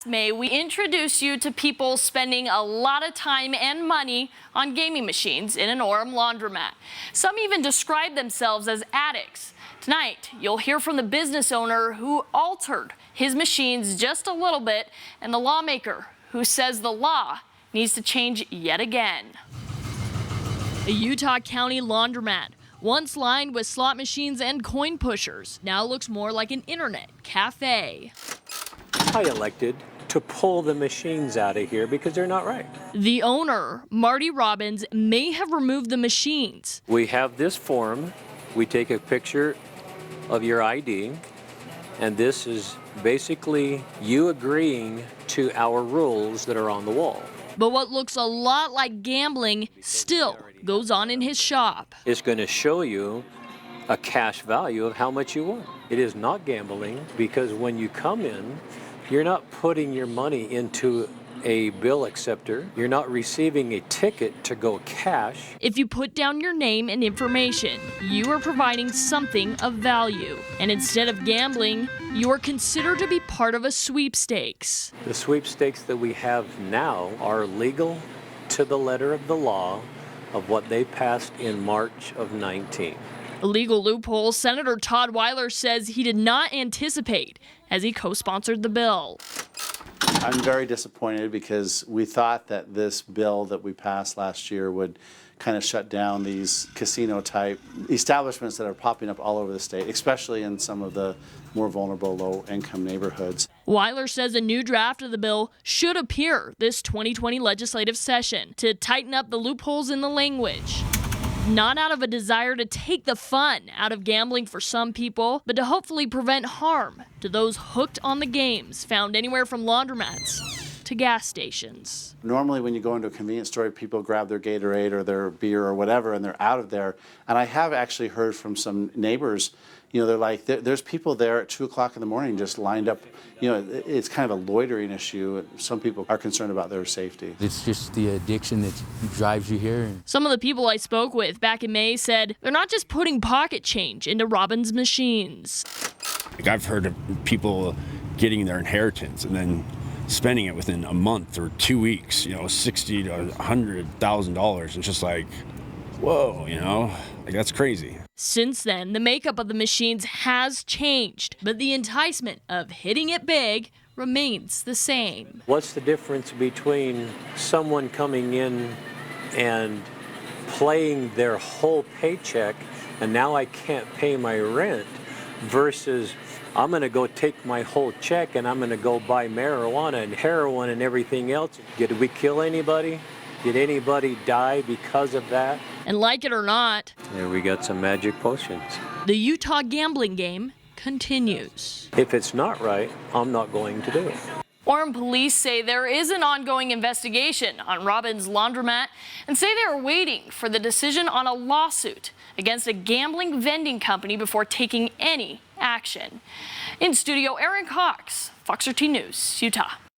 May we introduce you to people spending a lot of time and money on gaming machines in an Orem laundromat. Some even describe themselves as addicts. Tonight, you'll hear from the business owner who altered his machines just a little bit and the lawmaker who says the law needs to change yet again. A Utah County laundromat, once lined with slot machines and coin pushers, now looks more like an internet cafe. I elected to pull the machines out of here because they're not right. The owner, Marty Robbins, may have removed the machines. We have this form. We take a picture of your ID, and this is basically you agreeing to our rules that are on the wall. But what looks a lot like gambling still goes on in his shop. It's going to show you a cash value of how much you won. It is not gambling because when you come in, you're not putting your money into a bill acceptor. You're not receiving a ticket to go cash. If you put down your name and information, you are providing something of value. And instead of gambling, you are considered to be part of a sweepstakes. The sweepstakes that we have now are legal to the letter of the law of what they passed in March of 19. A legal loophole Senator Todd Weiler says he did not anticipate as he co-sponsored the bill. I'm very disappointed because we thought that this bill that we passed last year would kind of shut down these casino-type establishments that are popping up all over the state, especially in some of the more vulnerable, low-income neighborhoods. Weiler says a new draft of the bill should appear this 2020 legislative session to tighten up the loopholes in the language. Not out of a desire to take the fun out of gambling for some people, but to hopefully prevent harm to those hooked on the games found anywhere from laundromats to gas stations. Normally when you go into a convenience store, people grab their Gatorade or their beer or whatever and they're out of there. And I have actually heard from some neighbors, you know, they're like, there's people there at 2 o'clock in the morning just lined up. You know, it's kind of a loitering issue. Some people are concerned about their safety. It's just the addiction that drives you here. Some of the people I spoke with back in May said they're not just putting pocket change into Robbins machines. Like I've heard of people getting their inheritance and then spending it within a month or 2 weeks, you know, $60,000 to $100,000. It's just like, whoa, you know, like that's crazy. Since then, the makeup of the machines has changed, but the enticement of hitting it big remains the same. What's the difference between someone coming in and playing their whole paycheck and now I can't pay my rent versus I'm going to go take my whole check and I'm going to go buy marijuana and heroin and everything else? Did we kill anybody? Did anybody die because of that? And like it or not, there we got some magic potions. The Utah gambling game continues. If it's not right, I'm not going to do it. Orem police say there is an ongoing investigation on Robbins laundromat and say they are waiting for the decision on a lawsuit against a gambling vending company before taking any action. In studio, Aaron Cox, Fox 13 News, Utah.